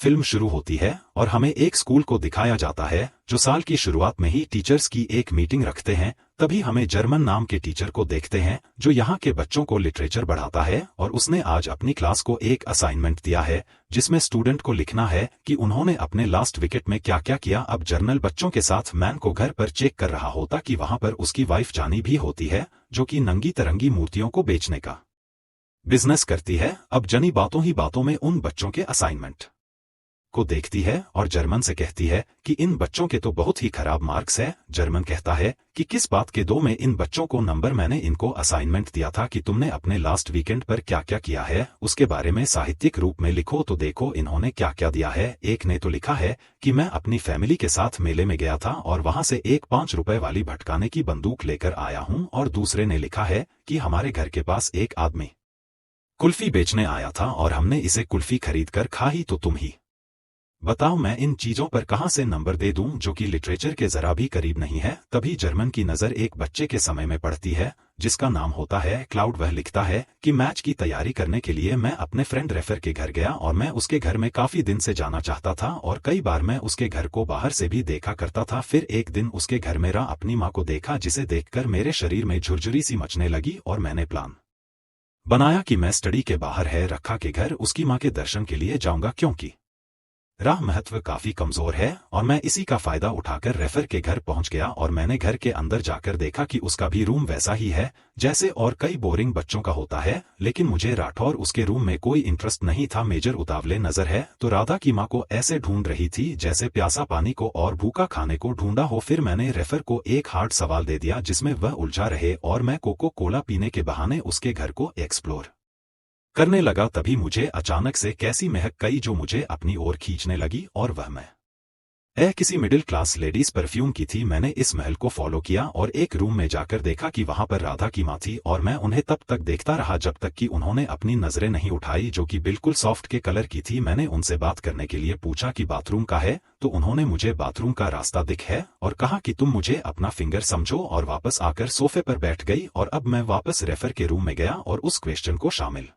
Film शुरू होती है और हमें एक स्कूल को दिखाया जाता है जो साल की शुरुआत में ही टीचर्स की एक मीटिंग रखते हैं। तभी हमें जर्मन नाम के टीचर को देखते हैं जो यहाँ के बच्चों को लिटरेचर पढ़ाता है और उसने आज अपनी क्लास को एक असाइनमेंट दिया है जिसमें स्टूडेंट को लिखना है कि उन्होंने अपने लास्ट विकेट में क्या क्या किया। अब जर्नल बच्चों के साथ मैन को घर पर चेक कर रहा होता कि वहां पर उसकी वाइफ जानी भी होती है जो कि नंगी तरंगी मूर्तियों को बेचने का बिजनेस करती है। अब जनी बातों ही बातों में उन बच्चों के असाइनमेंट को देखती है और जर्मन से कहती है कि इन बच्चों के तो बहुत ही खराब मार्क्स है। जर्मन कहता है कि किस बात के दो में इन बच्चों को नंबर, मैंने इनको असाइनमेंट दिया था कि तुमने अपने लास्ट वीकेंड पर क्या क्या किया है उसके बारे में साहित्यिक रूप में लिखो। तो देखो इन्होंने क्या क्या दिया है। एक ने तो लिखा है कि मैं अपनी फैमिली के साथ मेले में गया था और वहां से एक 5 रुपए वाली भटकाने की बंदूक लेकर आया हूं। और दूसरे ने लिखा है कि हमारे घर के पास एक आदमी कुल्फी बेचने आया था और हमने इसे कुल्फी खरीद कर खा ही। तो तुम ही बताओ मैं इन चीजों पर कहां से नंबर दे दूं जो कि लिटरेचर के जरा भी करीब नहीं है। तभी जर्मन की नजर एक बच्चे के समय में पड़ती है जिसका नाम होता है क्लाउड। वह लिखता है कि मैच की तैयारी करने के लिए मैं अपने फ्रेंड रेफर के घर गया और मैं उसके घर में काफी दिन से जाना चाहता था और कई बार मैं उसके घर को बाहर से भी देखा करता था। फिर एक दिन उसके घर मेरा अपनी माँ को देखा जिसे देखकर मेरे शरीर में झुरझुरी सी मचने लगी और मैंने प्लान बनाया कि मैं स्टडी के बाहर है रखा के घर उसकी माँ के दर्शन के लिए जाऊंगा क्योंकि राह महत्व काफी कमजोर है। और मैं इसी का फायदा उठाकर रेफर के घर पहुंच गया और मैंने घर के अंदर जाकर देखा कि उसका भी रूम वैसा ही है जैसे और कई बोरिंग बच्चों का होता है। लेकिन मुझे राठौर उसके रूम में कोई इंटरेस्ट नहीं था। मेजर उतावले नजर है तो राधा की माँ को ऐसे ढूंढ रही थी जैसे प्यासा पानी को और भूखा खाने को ढूंढा हो। फिर मैंने रेफर को एक हार्ड सवाल दे दिया जिसमें वह उलझा रहे और मैं कोको कोला पीने के बहाने उसके घर को एक्सप्लोर करने लगा। तभी मुझे अचानक से कैसी महक कई जो मुझे अपनी ओर खींचने लगी और वह मैं किसी मिडिल क्लास लेडीज परफ्यूम की थी। मैंने इस महल को फॉलो किया और एक रूम में जाकर देखा कि वहां पर राधा की माँ थी और मैं उन्हें तब तक देखता रहा जब तक कि उन्होंने अपनी नजरें नहीं उठाई जो कि बिल्कुल सॉफ्ट के कलर की थी। मैंने उनसे बात करने के लिए पूछा कि बाथरूम का है तो उन्होंने मुझे बाथरूम का रास्ता दिख है और कहा कि तुम मुझे अपना फिंगर समझो और वापस आकर सोफे पर बैठ गई। और अब मैं वापस रेफर के रूम में गया और उस क्वेश्चन को शामिल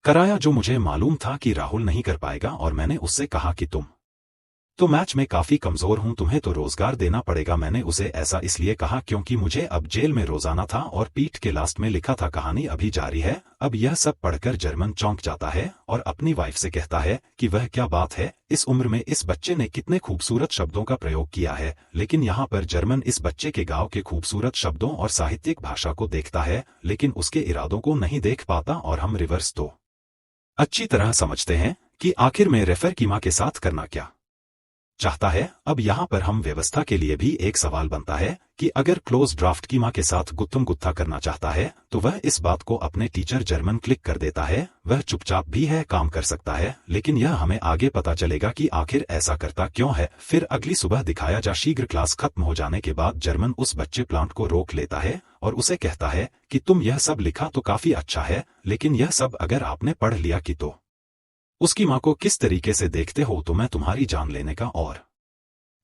कराया जो मुझे मालूम था कि राहुल नहीं कर पाएगा। और मैंने उससे कहा कि तुम तो मैच में काफी कमजोर हूं, तुम्हें तो रोजगार देना पड़ेगा। मैंने उसे ऐसा इसलिए कहा क्योंकि मुझे अब जेल में रोजाना था। और पीठ के लास्ट में लिखा था कहानी अभी जारी है। अब यह सब पढ़कर जर्मन चौंक जाता है और अपनी वाइफ से कहता है कि वह क्या बात है, इस उम्र में इस बच्चे ने कितने खूबसूरत शब्दों का प्रयोग किया है। लेकिन यहाँ पर जर्मन इस बच्चे के गांव के खूबसूरत शब्दों और साहित्यिक भाषा को देखता है लेकिन उसके इरादों को नहीं देख पाता। और हम रिवर्स तो अच्छी तरह समझते हैं कि आखिर में रेफर की माँ के साथ करना क्या चाहता है। अब यहाँ पर हम व्यवस्था के लिए भी एक सवाल बनता है कि अगर क्लोज ड्राफ्ट की माँ के साथ गुत्थम गुत्था करना चाहता है तो वह इस बात को अपने टीचर जर्मन क्लिक कर देता है। वह चुपचाप भी है काम कर सकता है लेकिन यह हमें आगे पता चलेगा कि आखिर ऐसा करता क्यों है। फिर अगली सुबह दिखाया जा शीघ्र क्लास खत्म हो जाने के बाद जर्मन उस बच्चे प्लांट को रोक लेता है और उसे कहता है कि तुम यह सब लिखा तो काफी अच्छा है लेकिन यह सब अगर आपने पढ़ लिया कि तो उसकी माँ को किस तरीके से देखते हो तो मैं तुम्हारी जान लेने का और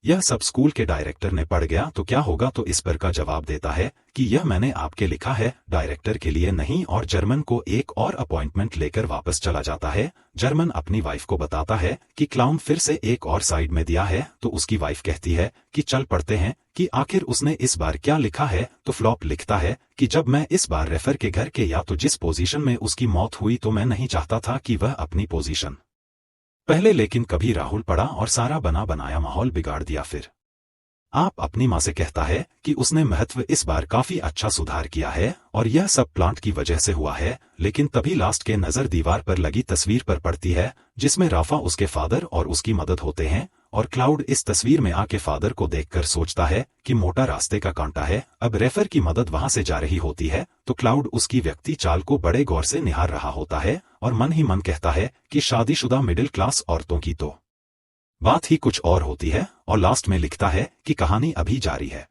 यह सब स्कूल के डायरेक्टर ने पढ़ गया तो क्या होगा। तो इस पर का जवाब देता है कि यह मैंने आपके लिखा है डायरेक्टर के लिए नहीं। और जर्मन को एक और अपॉइंटमेंट लेकर वापस चला जाता है। जर्मन अपनी वाइफ को बताता है कि क्लाउन फिर से एक और साइड में दिया है तो उसकी वाइफ कहती है कि चल पढ़ते हैं कि आखिर उसने इस बार क्या लिखा है। तो फ्लॉप लिखता है कि जब मैं इस बार रेफर के घर के या तो जिस पोजीशन में उसकी मौत हुई तो मैं नहीं चाहता था कि वह अपनी पोजीशन पहले, लेकिन कभी राहुल पड़ा और सारा बना बनाया माहौल बिगाड़ दिया। फिर आप अपनी माँ से कहता है कि उसने महत्व इस बार काफी अच्छा सुधार किया है और यह सब प्लांट की वजह से हुआ है। लेकिन तभी लास्ट के नजर दीवार पर लगी तस्वीर पर पड़ती है जिसमें राफा उसके फादर और उसकी मदद होते हैं। और क्लाउड इस तस्वीर में आके फादर को देखकर सोचता है कि मोटा रास्ते का कांटा है। अब रेफर की मदद वहां से जा रही होती है तो क्लाउड उसकी व्यक्ति चाल को बड़े गौर से निहार रहा होता है और मन ही मन कहता है कि शादीशुदा मिडिल क्लास औरतों की तो बात ही कुछ और होती है। और लास्ट में लिखता है कि कहानी अभी जारी है।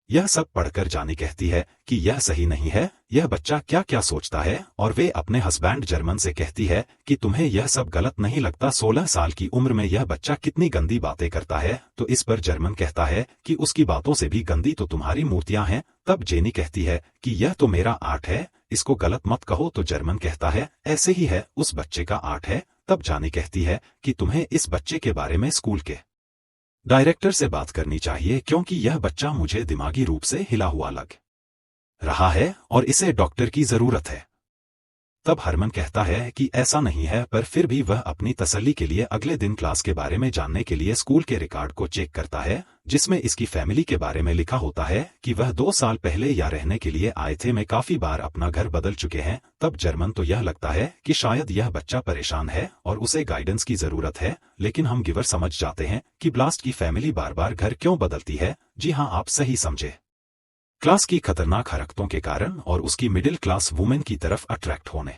यह सब पढ़कर जानी कहती है कि यह सही नहीं है, यह बच्चा क्या क्या सोचता है, और वे अपने हस्बैंड जर्मन से कहती है कि तुम्हें यह सब गलत नहीं लगता, 16 साल की उम्र में यह बच्चा कितनी गंदी बातें करता है। तो इस पर जर्मन कहता है कि उसकी बातों से भी गंदी तो तुम्हारी मूर्तियां हैं। तब जेनी कहती है कि यह तो मेरा आर्ट है, इसको गलत मत कहो। तो जर्मन कहता है ऐसे ही है, उस बच्चे का आर्ट है। तब जानी कहती है कि तुम्हें इस बच्चे के बारे में स्कूल के डायरेक्टर से बात करनी चाहिए, क्योंकि यह बच्चा मुझे दिमागी रूप से हिला हुआ लग रहा है और इसे डॉक्टर की जरूरत है। तब हरमन कहता है कि ऐसा नहीं है, पर फिर भी वह अपनी तसल्ली के लिए अगले दिन क्लास के बारे में जानने के लिए स्कूल के रिकॉर्ड को चेक करता है, जिसमें इसकी फैमिली के बारे में लिखा होता है कि वह 2 साल पहले यहाँ रहने के लिए आए थे, मैं काफी बार अपना घर बदल चुके हैं। तब जर्मन तो यह लगता है कि शायद यह बच्चा परेशान है और उसे गाइडेंस की जरूरत है, लेकिन हम गिवर समझ जाते हैं कि ब्लास्ट की फैमिली बार बार घर क्यों बदलती है। जी हाँ, आप सही समझे, क्लास की खतरनाक हरकतों के कारण और उसकी मिडिल क्लास वुमेन की तरफ अट्रैक्ट होने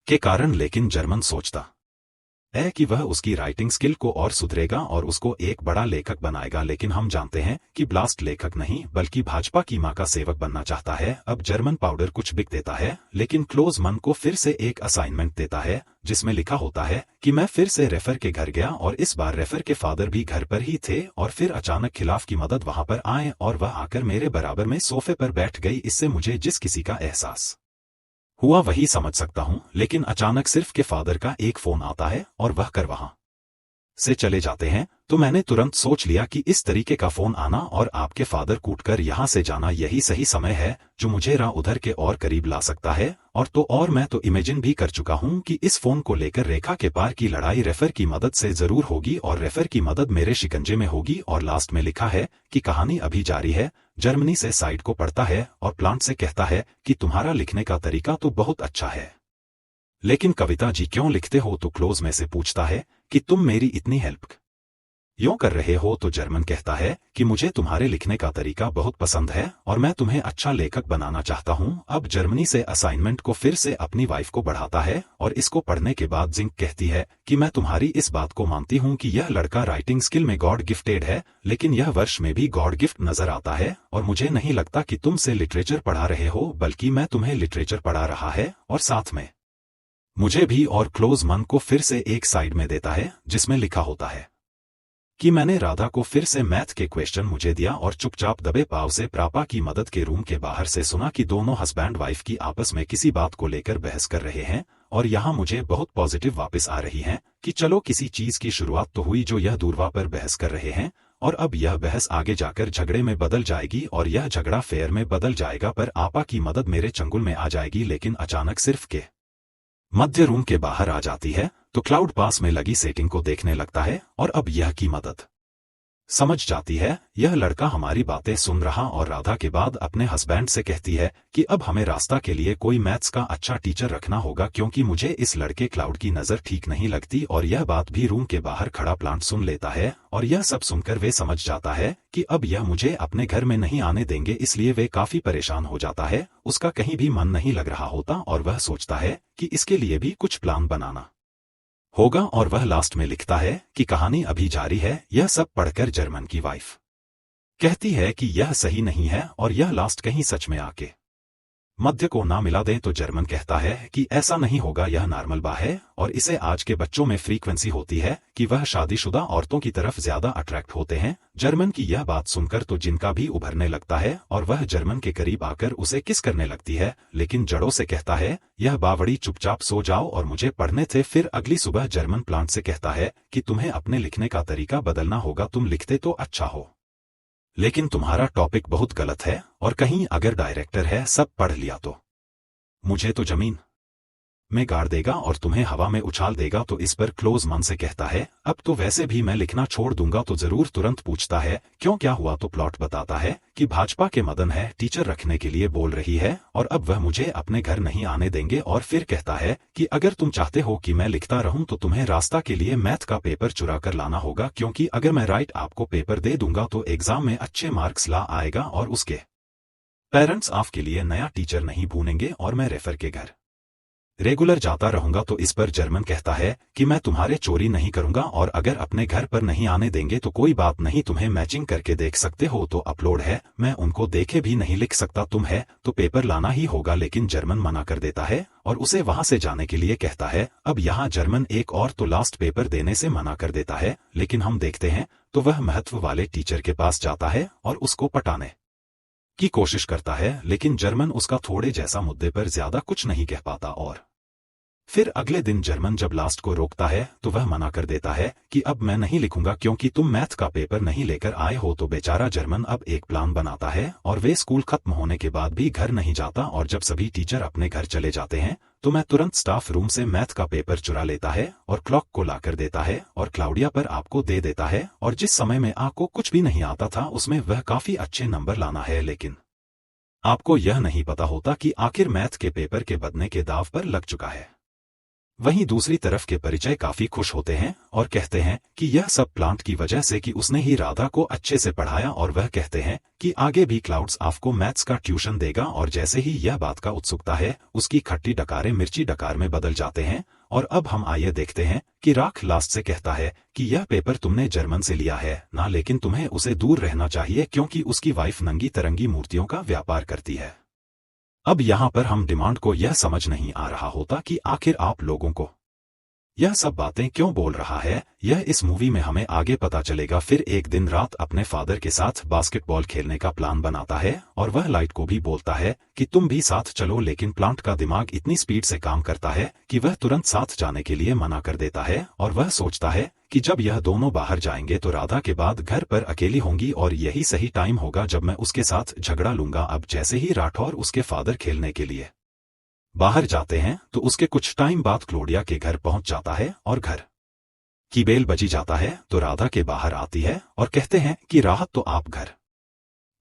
के कारण। लेकिन जर्मन सोचता है कि वह उसकी राइटिंग स्किल को और सुधरेगा और उसको एक बड़ा लेखक बनाएगा, लेकिन हम जानते हैं कि ब्लास्ट लेखक नहीं बल्कि भाजपा की मां का सेवक बनना चाहता है। अब जर्मन पाउडर कुछ बिक देता है, लेकिन क्लोज मन को फिर से एक असाइनमेंट देता है जिसमें लिखा होता है कि मैं फिर से रेफर के घर गया और इस बार रेफर के फादर भी घर पर ही थे, और फिर अचानक खिलाफ की मदद वहां पर आए और वह आकर मेरे बराबर में सोफे पर बैठ गई। इससे मुझे जिस किसी का एहसास हुआ वही समझ सकता हूं, लेकिन अचानक सिर्फ के फादर का एक फोन आता है और वह कर वहां से चले जाते हैं। तो मैंने तुरंत सोच लिया कि इस तरीके का फोन आना और आपके फादर कूटकर यहां से जाना यही सही समय है जो मुझे उधर के और करीब ला सकता है। और मैं तो इमेजिन भी कर चुका हूं कि इस फोन को लेकर रेखा के पार की लड़ाई रेफर की मदद से जरूर होगी और रेफर की मदद मेरे शिकंजे में होगी। और लास्ट में लिखा है कि कहानी अभी जारी है। जर्मनी से साइड को पढ़ता है और प्लांट से कहता है कि तुम्हारा लिखने का तरीका तो बहुत अच्छा है, लेकिन कविता जी क्यों लिखते हो? तो क्लोज में से पूछता है कि तुम मेरी इतनी हेल्प क्यों कर रहे हो? तो जर्मन कहता है कि मुझे तुम्हारे लिखने का तरीका बहुत पसंद है और मैं तुम्हें अच्छा लेखक बनाना चाहता हूं। अब जर्मनी से असाइनमेंट को फिर से अपनी वाइफ को बढ़ाता है और इसको पढ़ने के बाद जिंक कहती है कि मैं तुम्हारी इस बात को मानती हूं कि यह लड़का राइटिंग स्किल में गॉड गिफ्टेड है, लेकिन यह वर्ष में भी गॉड गिफ्ट नजर आता है और मुझे नहीं लगता कि तुम से लिटरेचर पढ़ा रहे हो, बल्कि मैं तुम्हें लिटरेचर पढ़ा रहा है और साथ में मुझे भी। और क्लोज मन को फिर से एक साइड में देता है जिसमें लिखा होता है कि मैंने राधा को फिर से मैथ के क्वेश्चन मुझे दिया और चुपचाप दबे पाव से प्रापा की मदद के रूम के बाहर से सुना कि दोनों हस्बैंड वाइफ की आपस में किसी बात को लेकर बहस कर रहे हैं। और यहाँ मुझे बहुत पॉजिटिव वापस आ रही हैं कि चलो किसी चीज की शुरुआत तो हुई जो यह दूरवा पर बहस कर रहे हैं, और अब यह बहस आगे जाकर झगड़े में बदल जाएगी और यह झगड़ा फेयर में बदल जाएगा, पर आपा की मदद मेरे चंगुल में आ जाएगी। लेकिन अचानक सिर्फ के मध्य रूम के बाहर आ जाती है तो क्लाउड पास में लगी सेटिंग को देखने लगता है और अब यह की मदद समझ जाती है। यह लड़का हमारी बातें सुन रहा और राधा के बाद अपने हस्बैंड से कहती है कि अब हमें रास्ता के लिए कोई मैथ्स का अच्छा टीचर रखना होगा, क्योंकि मुझे इस लड़के क्लाउड की नजर ठीक नहीं लगती। और यह बात भी रूम के बाहर खड़ा प्लांट सुन लेता है और यह सब सुनकर वे समझ जाता है कि अब यह मुझे अपने घर में नहीं आने देंगे, इसलिए वे काफी परेशान हो जाता है। उसका कहीं भी मन नहीं लग रहा होता और वह सोचता है कि इसके लिए भी कुछ प्लान बनाना होगा। और वह लास्ट में लिखता है कि कहानी अभी जारी है। यह सब पढ़कर जर्मन की वाइफ कहती है कि यह सही नहीं है और यह लास्ट कहीं सच में आके मध्य को ना मिला दे। तो जर्मन कहता है कि ऐसा नहीं होगा, यह नॉर्मल बा है और इसे आज के बच्चों में फ्रीक्वेंसी होती है कि वह शादीशुदा औरतों की तरफ ज्यादा अट्रैक्ट होते हैं। जर्मन की यह बात सुनकर तो जिनका भी उभरने लगता है और वह जर्मन के करीब आकर उसे किस करने लगती है, लेकिन जड़ों से कहता है यह बावड़ी चुपचाप सो जाओ और मुझे पढ़ने थे। फिर अगली सुबह जर्मन प्लांट से कहता है कि तुम्हें अपने लिखने का तरीका बदलना होगा, तुम लिखते तो अच्छा हो लेकिन तुम्हारा टॉपिक बहुत गलत है, और कहीं अगर डायरेक्टर है सब पढ़ लिया तो मुझे तो जमीन में गाड़ देगा और तुम्हें हवा में उछाल देगा। तो इस पर क्लोज मन से कहता है अब तो वैसे भी मैं लिखना छोड़ दूंगा। तो जरूर तुरंत पूछता है क्यों, क्या हुआ? तो प्लॉट बताता है कि भाजपा के मदन है टीचर रखने के लिए बोल रही है और अब वह मुझे अपने घर नहीं आने देंगे। और फिर कहता है कि अगर तुम चाहते हो कि मैं लिखता रहूं तो तुम्हें रास्ता के लिए मैथ का पेपर चुरा कर लाना होगा, क्योंकि अगर मैं राइट आपको पेपर दे दूंगा तो एग्जाम में अच्छे मार्क्स ला आएगा और उसके पेरेंट्स आपके लिए नया टीचर नहीं ढूंढेंगे और मैं रेफर के घर रेगुलर जाता रहूंगा। तो इस पर जर्मन कहता है कि मैं तुम्हारे चोरी नहीं करूंगा और अगर अपने घर पर नहीं आने देंगे तो कोई बात नहीं, तुम्हें मैचिंग करके देख सकते हो। तो अपलोड है, मैं उनको देखे भी नहीं लिख सकता, तुम है तो पेपर लाना ही होगा। लेकिन जर्मन मना कर देता है और उसे वहां से जाने के लिए कहता है। अब यहाँ जर्मन एक और तो लास्ट पेपर देने से मना कर देता है, लेकिन हम देखते हैं तो वह महत्व वाले टीचर के पास जाता है और उसको पटाने की कोशिश करता है। लेकिन जर्मन उसका थोड़े जैसा मुद्दे पर ज्यादा कुछ नहीं कह पाता और फिर अगले दिन जर्मन जब लास्ट को रोकता है तो वह मना कर देता है कि अब मैं नहीं लिखूंगा क्योंकि तुम मैथ का पेपर नहीं लेकर आए हो। तो बेचारा जर्मन अब एक प्लान बनाता है और वे स्कूल खत्म होने के बाद भी घर नहीं जाता और जब सभी टीचर अपने घर चले जाते हैं तो मैं तुरंत स्टाफ रूम से मैथ का पेपर चुरा लेता है और क्लॉक को लाकर देता है और क्लाउडिया पर आपको दे देता है। और जिस समय में आपको कुछ भी नहीं आता था उसमें वह काफी अच्छे नंबर लाना है, लेकिन आपको यह नहीं पता होता कि आखिर मैथ के पेपर के बदने के दाव पर लग चुका है। वहीं दूसरी तरफ के परिचय काफी खुश होते हैं और कहते हैं कि यह सब प्लांट की वजह से कि उसने ही राधा को अच्छे से पढ़ाया और वह कहते हैं कि आगे भी क्लाउड्स आपको मैथ्स का ट्यूशन देगा। और जैसे ही यह बात का उत्सुकता है उसकी खट्टी डकारें मिर्ची डकार में बदल जाते हैं। और अब हम आइए देखते हैं कि राख लास्ट से कहता है कि यह पेपर तुमने जर्मन से लिया है ना, लेकिन तुम्हें उसे दूर रहना चाहिए क्योंकि उसकी वाइफ नंगी तरंगी मूर्तियों का व्यापार करती है। अब यहाँ पर हम डिमांड को यह समझ नहीं आ रहा होता कि आखिर आप लोगों को यह सब बातें क्यों बोल रहा है। यह इस मूवी में हमें आगे पता चलेगा। फिर एक दिन रात अपने फादर के साथ बास्केटबॉल खेलने का प्लान बनाता है और वह लाइट को भी बोलता है कि तुम भी साथ चलो, लेकिन प्लांट का दिमाग इतनी स्पीड से काम करता है कि वह तुरंत साथ जाने के लिए मना कर देता है। और वह सोचता है कि जब यह दोनों बाहर जाएंगे तो राधा के बाद घर पर अकेली होंगी और यही सही टाइम होगा जब मैं उसके साथ झगड़ा लूंगा। अब जैसे ही राठौर उसके फादर खेलने के लिए बाहर जाते हैं तो उसके कुछ टाइम बाद क्लोडिया के घर पहुंच जाता है और घर की बेल बजी जाता है तो राधा के बाहर आती है और कहते हैं कि राहत तो आप घर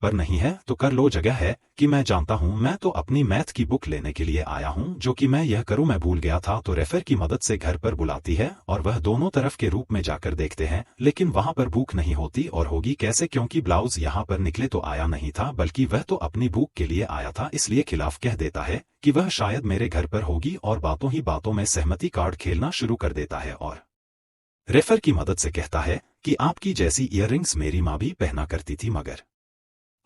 पर नहीं है तो कर लो, जगह है कि मैं जानता हूं, मैं तो अपनी मैथ की बुक लेने के लिए आया हूं, जो कि मैं यह करूं मैं भूल गया था। तो रेफर की मदद से घर पर बुलाती है और वह दोनों तरफ के रूप में जाकर देखते हैं, लेकिन वहां पर भूख नहीं होती और होगी कैसे क्योंकि ब्लाउज यहां पर निकले तो आया नहीं था, बल्कि वह तो अपनी भूख के लिए आया था। इसलिए खिलाफ कह देता है कि वह शायद मेरे घर पर होगी और बातों ही बातों में सहमति कार्ड खेलना शुरू कर देता है और रेफर की मदद से कहता है कि आपकी जैसी ईयररिंग्स मेरी माँ भी पहना करती थी, मगर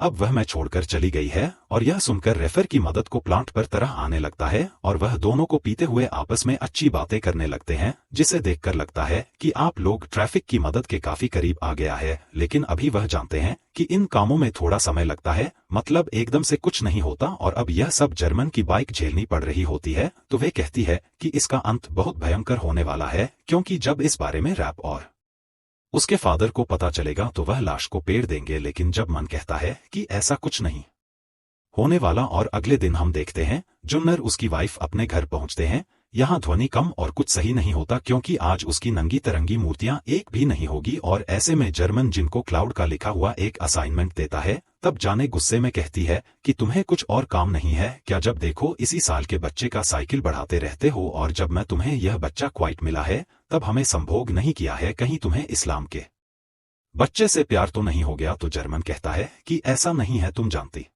अब वह मैं छोड़कर चली गई है। और यह सुनकर रेफर की मदद को प्लांट पर तरह आने लगता है और वह दोनों को पीते हुए आपस में अच्छी बातें करने लगते हैं, जिसे देखकर लगता है कि आप लोग ट्रैफिक की मदद के काफी करीब आ गया है। लेकिन अभी वह जानते हैं कि इन कामों में थोड़ा समय लगता है, मतलब एकदम से कुछ नहीं होता। और अब यह सब जर्मन की बाइक झेलनी पड़ रही होती है तो वे कहती है कि इसका अंत बहुत भयंकर होने वाला है, क्योंकि जब इस बारे में रैप और उसके फादर को पता चलेगा तो वह लाश को पेड़ देंगे। लेकिन जब मन कहता है कि ऐसा कुछ नहीं होने वाला। और अगले दिन हम देखते हैं जुन्नर उसकी वाइफ अपने घर पहुंचते हैं। यहाँ ध्वनि कम और कुछ सही नहीं होता क्योंकि आज उसकी नंगी तरंगी मूर्तियां एक भी नहीं होगी। और ऐसे में जर्मन जिनको क्लाउड का लिखा हुआ एक असाइनमेंट देता है तब जाने गुस्से में कहती है कि तुम्हें कुछ और काम नहीं है क्या, जब देखो इसी साल के बच्चे का साइकिल बढ़ाते रहते हो और जब मैं तुम्हें यह बच्चा क्वाइट मिला है तब हमें संभोग नहीं किया है, कहीं तुम्हें इस्लाम के बच्चे से प्यार तो नहीं हो गया। तो जर्मन कहता है कि ऐसा नहीं है, तुम जानती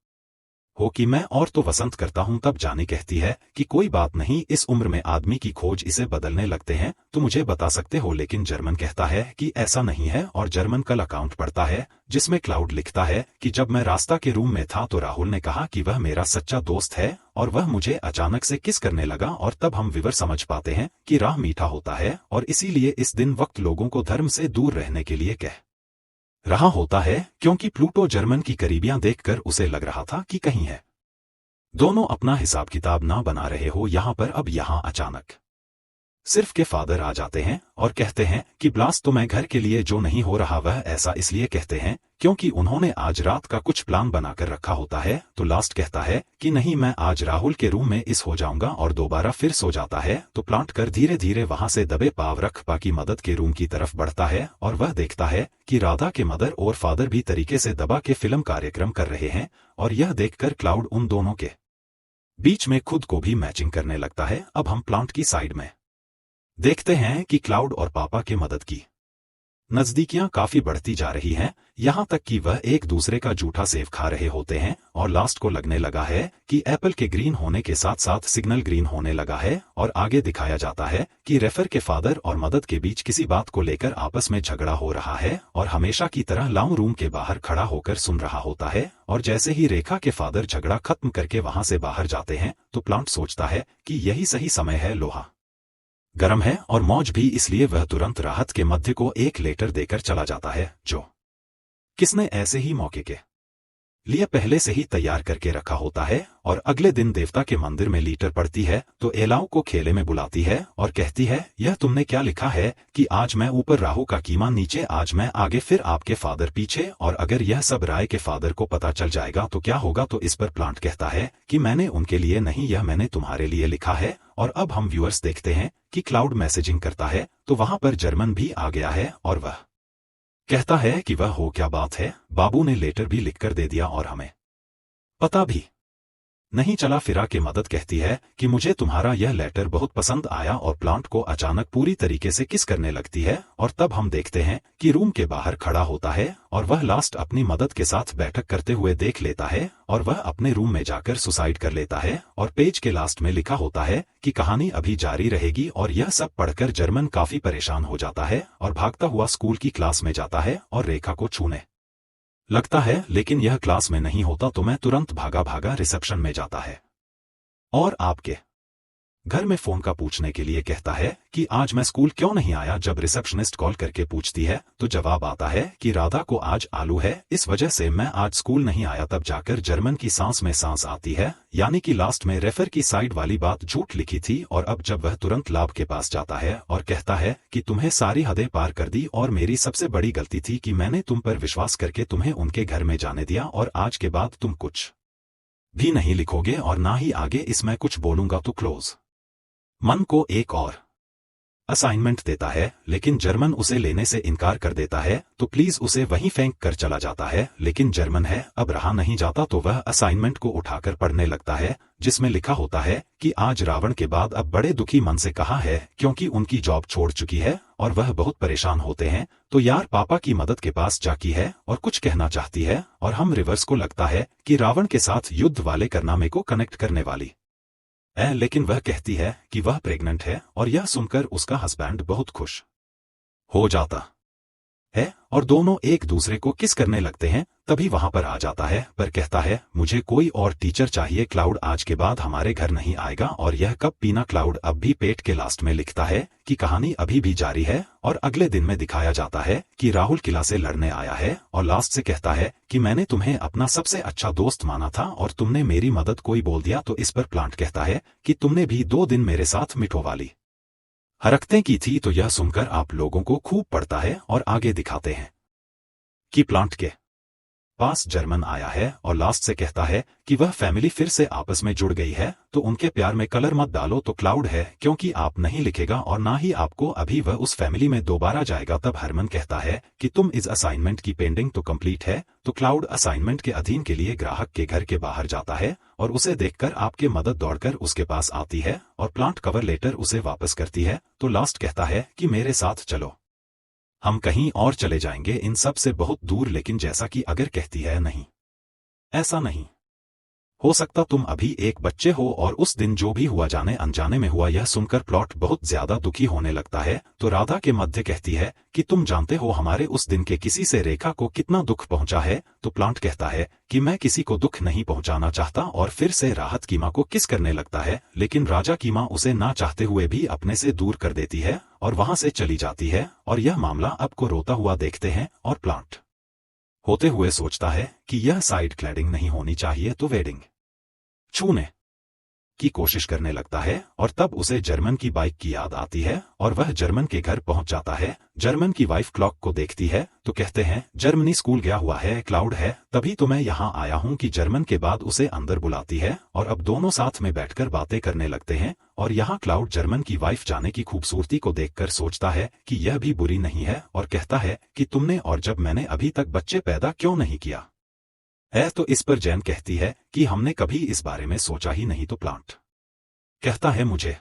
हो कि मैं और तो वसंत करता हूं। तब जानी कहती है कि कोई बात नहीं, इस उम्र में आदमी की खोज इसे बदलने लगते हैं तो मुझे बता सकते हो। लेकिन जर्मन कहता है कि ऐसा नहीं है और जर्मन कल अकाउंट पढ़ता है जिसमें क्लाउड लिखता है कि जब मैं रास्ता के रूम में था तो राहुल ने कहा कि वह मेरा सच्चा दोस्त है और वह मुझे अचानक से किस करने लगा। और तब हम विवर समझ पाते हैं कि राह मीठा होता है और इसीलिए इस दिन वक्त लोगों को धर्म से दूर रहने के लिए कह रहा होता है, क्योंकि प्लूटो जर्मन की करीबियां देखकर उसे लग रहा था कि कहीं है दोनों अपना हिसाब किताब ना बना रहे हो। यहाँ पर अब यहाँ अचानक सिर्फ के फादर आ जाते हैं और कहते हैं कि ब्लास्ट तो मैं घर के लिए जो नहीं हो रहा वह ऐसा इसलिए कहते हैं क्योंकि उन्होंने आज रात का कुछ प्लान बनाकर रखा होता है। तो लास्ट कहता है कि नहीं, मैं आज राहुल के रूम में इस हो जाऊंगा और दोबारा फिर सो जाता है। तो प्लांट कर धीरे धीरे वहां से दबे पाव रख पा की मदद के रूम की तरफ बढ़ता है और वह देखता है कि राधा के मदर और फादर भी तरीके से दबा के फिल्म कार्यक्रम कर रहे हैं। और यह देखकर क्लाउड उन दोनों के बीच में खुद को भी मैचिंग करने लगता है। अब हम प्लांट की साइड में देखते हैं कि क्लाउड और पापा के मदद की नजदीकियां काफी बढ़ती जा रही हैं, यहाँ तक कि वह एक दूसरे का जूठा सेव खा रहे होते हैं और लास्ट को लगने लगा है कि एप्पल के ग्रीन होने के साथ साथ सिग्नल ग्रीन होने लगा है और आगे दिखाया जाता है कि रेफर के फादर और मदद के बीच किसी बात को लेकर आपस में झगड़ा हो रहा है और हमेशा की तरह लाउंग रूम के बाहर खड़ा होकर सुन रहा होता है। और जैसे ही रेखा के फादर झगड़ा खत्म करके वहां से बाहर जाते हैं तो प्लांट सोचता है कि यही सही समय है, लोहा गर्म है और मौज भी, इसलिए वह तुरंत राहत के मध्य को एक लेटर देकर चला जाता है जो किसने ऐसे ही मौके के लिए पहले से ही तैयार करके रखा होता है। और अगले दिन देवता के मंदिर में लीटर पड़ती है तो एलाओ को खेले में बुलाती है और कहती है, यह तुमने क्या लिखा है कि आज मैं ऊपर राहु का कीमा नीचे, आज मैं आगे फिर आपके फादर पीछे, और अगर यह सब राय के फादर को पता चल जाएगा तो क्या होगा। तो इस पर प्लांट कहता है कि मैंने उनके लिए नहीं, यह मैंने तुम्हारे लिए लिखा है। और अब हम व्यूअर्स देखते हैं कि क्लाउड मैसेजिंग करता है तो वहां पर जर्मन भी आ गया है और वह कहता है कि वह हो क्या बात है, बाबू ने लेटर भी लिखकर दे दिया और हमें पता भी नहीं चला। फिरा की मदद कहती है कि मुझे तुम्हारा यह लेटर बहुत पसंद आया और प्लांट को अचानक पूरी तरीके से किस करने लगती है। और तब हम देखते हैं कि रूम के बाहर खड़ा होता है और वह लास्ट अपनी मदद के साथ बैठक करते हुए देख लेता है और वह अपने रूम में जाकर सुसाइड कर लेता है। और पेज के लास्ट में लिखा होता है कि कहानी अभी जारी रहेगी। और यह सब पढ़कर जर्मन काफी परेशान हो जाता है और भागता हुआ स्कूल की क्लास में जाता है और रेखा को छूने लगता है, लेकिन यह क्लास में नहीं होता तो मैं तुरंत भागा भागा रिसेप्शन में जाता है और आपके घर में फोन का पूछने के लिए कहता है कि आज मैं स्कूल क्यों नहीं आया। जब रिसेप्शनिस्ट कॉल करके पूछती है तो जवाब आता है कि राधा को आज आलू है, इस वजह से मैं आज स्कूल नहीं आया। तब जाकर जर्मन की सांस में सांस आती है, यानी कि लास्ट में रेफर की साइड वाली बात झूठ लिखी थी। और अब जब वह तुरंत लाभ के पास जाता है और कहता है कि तुम्हें सारी हदें पार कर दी और मेरी सबसे बड़ी गलती थी कि मैंने तुम पर विश्वास करके तुम्हें उनके घर में जाने दिया और आज के बाद तुम कुछ भी नहीं लिखोगे और ना ही आगे इसमें कुछ बोलूंगा। तो क्लोज मन को एक और असाइनमेंट देता है, लेकिन जर्मन उसे लेने से इनकार कर देता है तो प्लीज उसे वहीं फेंक कर चला जाता है। लेकिन जर्मन है, अब रहा नहीं जाता तो वह असाइनमेंट को उठाकर पढ़ने लगता है जिसमें लिखा होता है कि आज रावण के बाद अब बड़े दुखी मन से कहा है क्योंकि उनकी जॉब छोड़ चुकी है और वह बहुत परेशान होते हैं। तो यार पापा की मदद के पास जाकी है और कुछ कहना चाहती है और हम रिवर्स को लगता है कि रावण के साथ युद्ध वाले कारनामे को कनेक्ट करने वाली है, लेकिन वह कहती है कि वह प्रेग्नेंट है और यह सुनकर उसका हस्बैंड बहुत खुश हो जाता है और दोनों एक दूसरे को किस करने लगते हैं। तभी वहां पर आ जाता है पर कहता है मुझे कोई और टीचर चाहिए, क्लाउड आज के बाद हमारे घर नहीं आएगा। और यह कब पीना। क्लाउड अब भी पेट के लास्ट में लिखता है कि कहानी अभी भी जारी है और अगले दिन में दिखाया जाता है कि राहुल किला से लड़ने आया है और लास्ट से कहता है कि मैंने तुम्हें अपना सबसे अच्छा दोस्त माना था और तुमने मेरी मदद कोई बोल दिया। तो इस पर प्लांट कहता है कि तुमने भी 2 दिन मेरे साथ मिठो वाली हरकतें की थी। तो यह सुनकर आप लोगों को खूब पड़ता है और आगे दिखाते हैं कि प्लांट के पास जर्मन आया है और लास्ट से कहता है कि वह फैमिली फिर से आपस में जुड़ गई है तो उनके प्यार में कलर मत डालो। तो क्लाउड है क्योंकि आप नहीं लिखेगा और ना ही आपको अभी वह उस फैमिली में दोबारा जाएगा। तब हरमन कहता है कि तुम इस असाइनमेंट की पेंडिंग तो कंप्लीट है। तो क्लाउड असाइनमेंट के अधीन के लिए ग्राहक के घर के बाहर जाता है और उसे देखकर आपके मदद दौड़कर उसके पास आती है और प्लांट कवर लेटर उसे वापस करती है। तो लास्ट कहता है कि मेरे साथ चलो, हम कहीं और चले जाएंगे इन सब से बहुत दूर। लेकिन जैसा कि अगर कहती है नहीं, ऐसा नहीं हो सकता, तुम अभी एक बच्चे हो और उस दिन जो भी हुआ जाने अनजाने में हुआ। यह सुनकर प्लॉट बहुत ज्यादा दुखी होने लगता है। तो राधा के मध्य कहती है कि तुम जानते हो हमारे उस दिन के किसी से रेखा को कितना दुख पहुंचा है। तो प्लांट कहता है कि मैं किसी को दुख नहीं पहुंचाना चाहता और फिर से राहत की मां को किस करने लगता है, लेकिन राजा की मां उसे ना चाहते हुए भी अपने से दूर कर देती है और वहां से चली जाती है। और यह मामला अब को रोता हुआ देखते हैं और प्लांट होते हुए सोचता है कि यह साइड क्लैडिंग नहीं होनी चाहिए तो वेडिंग छूने की कोशिश करने लगता है। और तब उसे जर्मन की बाइक की याद आती है और वह जर्मन के घर पहुंच जाता है। जर्मन की वाइफ क्लॉक को देखती है तो कहते हैं जर्मनी स्कूल गया हुआ है, क्लाउड है तभी तो मैं यहाँ आया हूँ। कि जर्मन के बाद उसे अंदर बुलाती है और अब दोनों साथ में बैठकर बातें करने लगते हैं। और यहाँ क्लाउड जर्मन की वाइफ जाने की खूबसूरती को देखकर सोचता है कि यह भी बुरी नहीं है और कहता है कि तुमने और जब मैंने अभी तक बच्चे पैदा क्यों नहीं किया है। तो इस पर जैन कहती है कि हमने कभी इस बारे में सोचा ही नहीं। तो प्लांट कहता है मुझे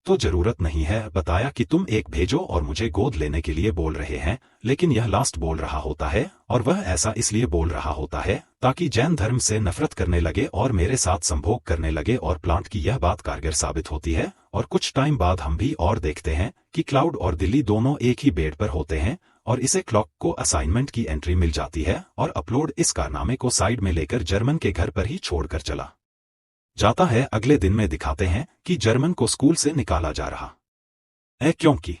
तो जरूरत नहीं है, बताया कि तुम एक भेजो और मुझे गोद लेने के लिए बोल रहे हैं, लेकिन यह लास्ट बोल रहा होता है, और वह ऐसा इसलिए बोल रहा होता है ताकि जैन धर्म से नफरत करने लगे और मेरे साथ संभोग करने लगे, और प्लांट की यह बात कारगर साबित होती है। और कुछ टाइम बाद हम भी और देखते हैं कि क्लाउड और दिल्ली दोनों एक ही बेड पर होते हैं, और इसे क्लॉक को असाइनमेंट की एंट्री मिल जाती है, और अपलोड इस कारनामे को साइड में लेकर जर्मन के घर पर ही छोड़कर चला जाता है। अगले दिन में दिखाते हैं कि जर्मन को स्कूल से निकाला जा रहा है, क्योंकि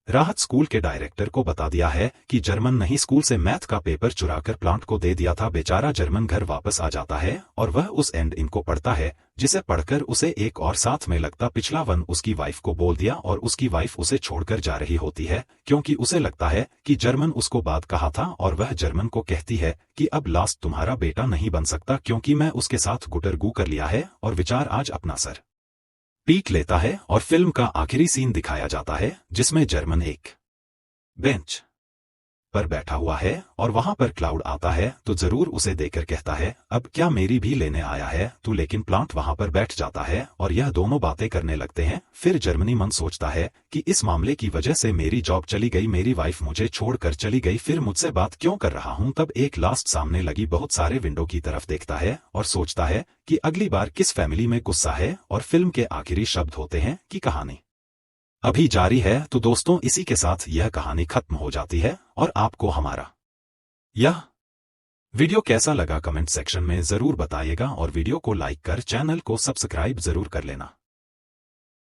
राहत स्कूल के डायरेक्टर को बता दिया है कि जर्मन नहीं स्कूल से मैथ का पेपर चुराकर प्लांट को दे दिया था। बेचारा जर्मन घर वापस आ जाता है और वह उस एंड इनको पढ़ता है, जिसे पढ़कर उसे एक और साथ में लगता पिछला वन उसकी वाइफ को बोल दिया, और उसकी वाइफ उसे छोड़कर जा रही होती है क्योंकि उसे लगता है कि जर्मन उसको बात कहा था, और वह जर्मन को कहती है कि अब लास्ट तुम्हारा बेटा नहीं बन सकता क्योंकि मैं उसके साथ गुटरगू कर लिया है, और विचार आज अपना सर पीट लेता है। और फिल्म का आखिरी सीन दिखाया जाता है जिसमें जर्मन एक बेंच पर बैठा हुआ है और वहां पर क्लाउड आता है तो जरूर उसे देखकर कहता है अब क्या मेरी भी लेने आया है तू, लेकिन प्लांट वहां पर बैठ जाता है और यह दोनों बातें करने लगते हैं। फिर जर्मनी मन सोचता है कि इस मामले की वजह से मेरी जॉब चली गई, मेरी वाइफ मुझे छोड़कर चली गई, फिर मुझसे बात क्यों कर रहा हूं। तब एक लास्ट सामने लगी बहुत सारे विंडो की तरफ देखता है और सोचता है कि अगली बार किस फैमिली में गुस्सा है, और फिल्म के आखिरी शब्द होते हैं कि कहानी अभी जारी है। तो दोस्तों इसी के साथ यह कहानी खत्म हो जाती है, और आपको हमारा यह वीडियो कैसा लगा कमेंट सेक्शन में जरूर बताइएगा, और वीडियो को लाइक कर चैनल को सब्सक्राइब जरूर कर लेना।